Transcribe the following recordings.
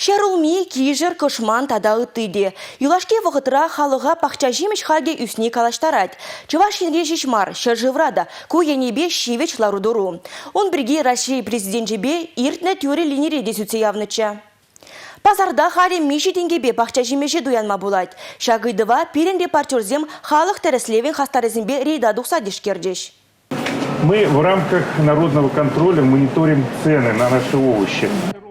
Шерулми кижер кошман тада ытыде. Юлашке вғытыра халыға пақча жемеш хаге үсіне калаштарать. Чуваш енрежиш мар, шержеврада, куенебе шивеч ларудуру. Он бірге Россия президент жебе иртне тюре линере десуце явныча. Пазарда харе миши тенгебе пақча жемеше дуянма булать. Шагыдыва пирен репортерзем халық тәріслевен хастарызымбе рейда дұқса дешкердеш. Мы в рамках народного контроля мониторим цены на наши овощи.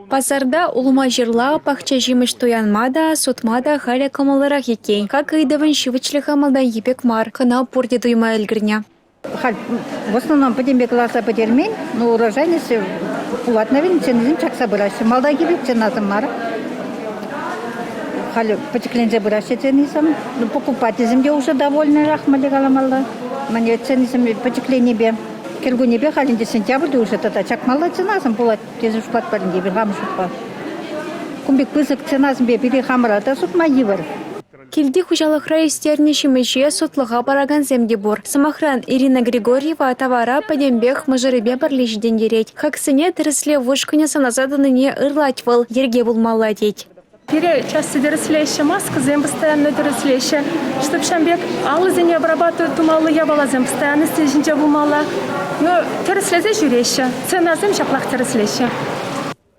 Пазарда улума жерла пахча жимыш туянмада, сутмада халя камаларах екей. Как и даван шивычлиха малдан епек мар, кана порде дуйма эльгрня. В основном подембек ласа потермень, но урожайность платновен цензим чак собирайся. Малда епек ценазым мар. Халь потеклензе быраща ценизам. Ну покупатель уже довольны рахмали галамалда. Мне ценизам потекленебе. Келгунебе халинде сентябрьде уже тата чак мала ценазым булат тезуш патпаринде бир хамшупа. Кумбек пызык ценазым бе бири хамрата сутма йывыр. Килди хужалықра истернеші меже сотлыға бараган земде бор. Самохран Ирина Григорьева товара падембех мажырыбе барлежден дереть. Хаксыне тірісле вышкыне саназаданыне ырлатвал, ерге булмалла деть. Пере часто дорослеющая маска, зем постоянно дорослеющая. Чтоб шамбек аллы не обрабатывают тумалы, я была зем постоянно стежинча бумала. Но дорослезе жюреща, цена зем шаплах дорослеющая.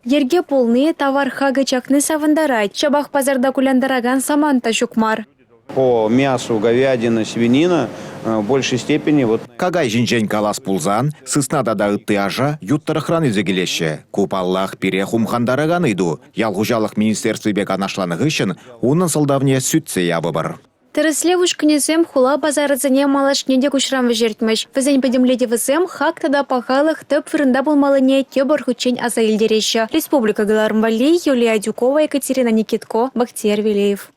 Ерге полные товар хага чакны савандарай. Чабах пазарда куляндараган саманта жукмар. По мясу, говядина, свинина в большей степени вот. Кагай жинжень калас пулзан, сысна дада ыттыажа, юттарахран үзегелеше. Купаллах перехум хандараган иду. Ялгужалых министерстве бек анашланы гышын, унын сылдавне сүтсе ябы бар. Тірісле вышкынезем хула базарыцыне малашнеде кушрам вежертмеш. Візен падемледе візем хак тада пахалых төп фырында болмалыне тебір хучень аза илдереші. Республика Галармвали, Юлия Дюкова, Екатерина Никитко, Бахтияр Велеев.